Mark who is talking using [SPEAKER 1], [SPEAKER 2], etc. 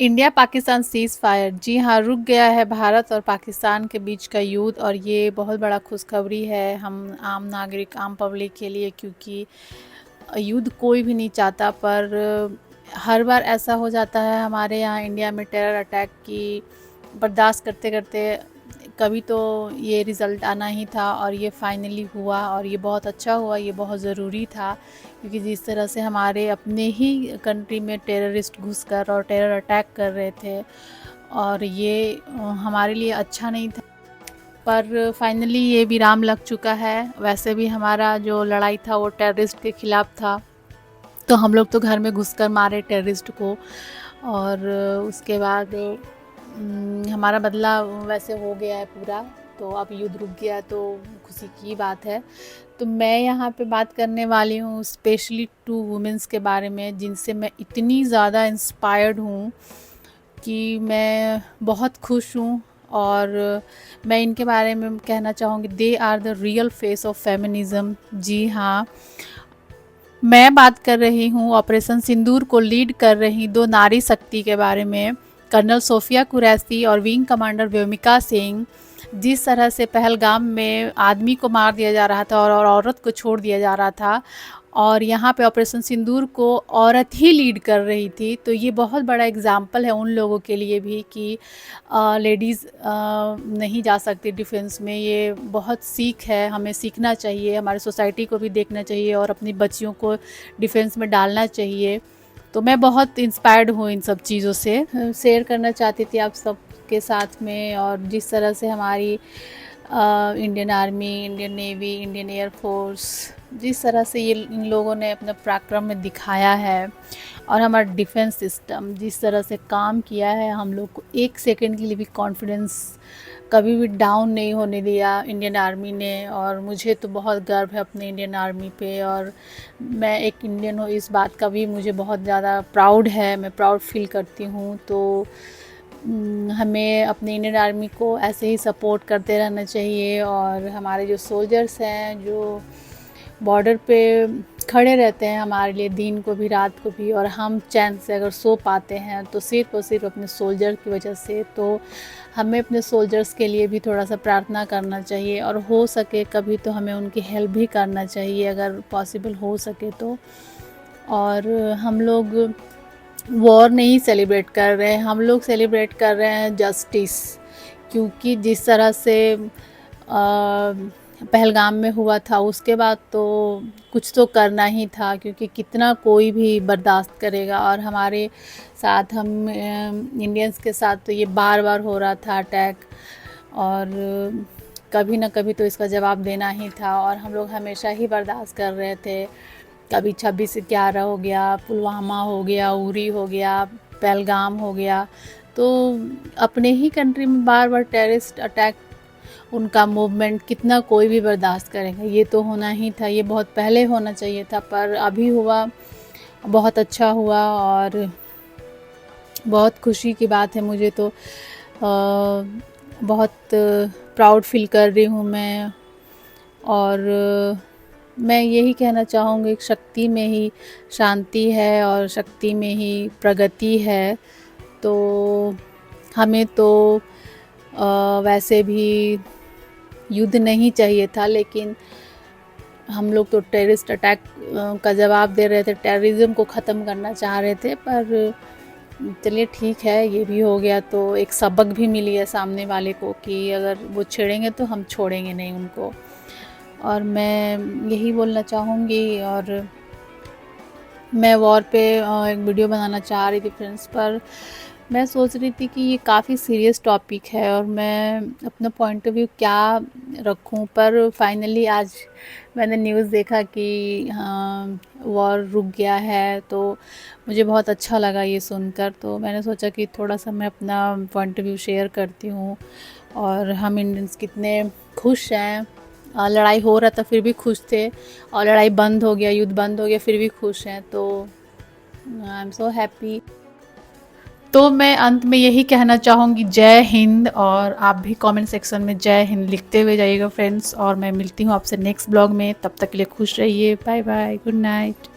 [SPEAKER 1] India Pakistan seize fire, जी हाँ, रुक गया है भारत और पाकिस्तान के बीच का युद्ध। और ये बहुत बड़ा खुशखबरी है हम आम नागरिक, आम पब्लिक के लिए, क्योंकि युद्ध कोई भी नहीं चाहता, पर हर बार ऐसा हो जाता है हमारे यहाँ इंडिया में टेरर अटैक की बर्दाश्त करते करते कभी तो ये रिज़ल्ट आना ही था, और ये फाइनली हुआ, और ये बहुत अच्छा हुआ, ये बहुत ज़रूरी था। क्योंकि जिस तरह से हमारे अपने ही कंट्री में टेररिस्ट घुसकर और टेरर अटैक कर रहे थे, और ये हमारे लिए अच्छा नहीं था। पर फाइनली ये विराम लग चुका है। वैसे भी हमारा जो लड़ाई था वो टेररिस्ट के ख़िलाफ़ था, तो हम लोग तो घर में घुसकर मारे टेररिस्ट को, और उसके बाद हमारा बदला वैसे हो गया है पूरा। तो अब युद्ध रुक गया, तो खुशी की बात है। तो मैं यहाँ पे बात करने वाली हूँ स्पेशली 2 वुमेन्स के बारे में, जिनसे मैं इतनी ज़्यादा इंस्पायर्ड हूँ कि मैं बहुत खुश हूँ। और मैं इनके बारे में कहना चाहूँगी, they are the real face of feminism. जी हाँ, मैं बात कर रही हूँ ऑपरेशन सिंदूर को लीड कर रही 2 नारी शक्ति के बारे में, कर्नल सोफिया कुरैशी और विंग कमांडर व्योमिका सिंह। जिस तरह से पहलगाम में आदमी को मार दिया जा रहा था और औरत को छोड़ दिया जा रहा था, और यहाँ पे ऑपरेशन सिंदूर को औरत ही लीड कर रही थी, तो ये बहुत बड़ा एग्जाम्पल है उन लोगों के लिए भी कि लेडीज़ नहीं जा सकती डिफेंस में। ये बहुत सीख है, हमें सीखना चाहिए, हमारी सोसाइटी को भी देखना चाहिए और अपनी बच्चियों को डिफेंस में डालना चाहिए। तो मैं बहुत इंस्पायर्ड हूँ इन सब चीज़ों से, शेयर करना चाहती थी आप सब के साथ में। और जिस तरह से हमारी Indian army, Indian navy, Indian air force, जिस तरह से ये इन लोगों ने अपना पराक्रम में दिखाया है, और हमारा डिफेंस सिस्टम जिस तरह से काम किया है, हम लोग को एक सेकंड के लिए भी कॉन्फिडेंस कभी भी डाउन नहीं होने दिया इंडियन आर्मी ने। और मुझे तो बहुत गर्व है अपने इंडियन आर्मी पे, और मैं एक इंडियन हूँ इस बात का भी मुझे बहुत ज़्यादा प्राउड है, मैं प्राउड फील करती हूँ। तो हमें अपने इंडियन आर्मी को ऐसे ही सपोर्ट करते रहना चाहिए। और हमारे जो सोल्जर्स हैं जो बॉर्डर पे खड़े रहते हैं हमारे लिए, दिन को भी रात को भी, और हम चैन से अगर सो पाते हैं तो सिर्फ और सिर्फ अपने सोल्जर की वजह से। तो हमें अपने सोल्जर्स के लिए भी थोड़ा सा प्रार्थना करना चाहिए, और हो सके कभी तो हमें उनकी हेल्प भी करना चाहिए अगर पॉसिबल हो सके तो। और हम लोग वॉर नहीं सेलिब्रेट कर रहे हैं, हम लोग सेलिब्रेट कर रहे हैं जस्टिस। क्योंकि जिस तरह से पहलगाम में हुआ था, उसके बाद तो कुछ तो करना ही था, क्योंकि कितना कोई भी बर्दाश्त करेगा। और हमारे साथ, हम इंडियंस के साथ तो ये बार बार हो रहा था अटैक, और कभी ना कभी तो इसका जवाब देना ही था, और हम लोग हमेशा ही बर्दाश्त कर रहे थे। कभी 26/11 हो गया, पुलवामा हो गया, उरी हो गया, पहलगाम हो गया, तो अपने ही कंट्री में बार बार टेररिस्ट अटैक, उनका मूवमेंट कितना कोई भी बर्दाश्त करेगा। ये तो होना ही था, ये बहुत पहले होना चाहिए था, पर अभी हुआ, बहुत अच्छा हुआ, और बहुत खुशी की बात है। मुझे तो बहुत प्राउड फील कर रही हूँ मैं। और मैं यही कहना चाहूँगी, शक्ति में ही शांति है और शक्ति में ही प्रगति है। तो हमें तो वैसे भी युद्ध नहीं चाहिए था, लेकिन हम लोग तो टेररिस्ट अटैक का जवाब दे रहे थे, टेररिज्म को ख़त्म करना चाह रहे थे। पर चलिए ठीक है, ये भी हो गया, तो एक सबक भी मिली है सामने वाले को कि अगर वो छेड़ेंगे तो हम छोड़ेंगे नहीं उनको। और मैं यही बोलना चाहूँगी। और मैं वॉर पे एक वीडियो बनाना चाह रही थी फ्रेंड्स, पर मैं सोच रही थी कि ये काफ़ी सीरियस टॉपिक है और मैं अपना पॉइंट ऑफ व्यू क्या रखूं। पर फाइनली आज मैंने न्यूज़ देखा कि हाँ, वॉर रुक गया है, तो मुझे बहुत अच्छा लगा ये सुनकर। तो मैंने सोचा कि थोड़ा सा मैं अपना पॉइंट ऑफ व्यू शेयर करती हूँ। और हम इंडियंस कितने खुश हैं, लड़ाई हो रहा था फिर भी खुश थे, और लड़ाई बंद हो गया, युद्ध बंद हो गया, फिर भी खुश हैं। तो आई एम सो हैप्पी। तो मैं अंत में यही कहना चाहूँगी, जय हिंद। और आप भी कमेंट सेक्शन में जय हिंद लिखते हुए जाइएगा फ्रेंड्स। और मैं मिलती हूँ आपसे नेक्स्ट ब्लॉग में, तब तक के लिए खुश रहिए, बाय बाय, गुड नाइट।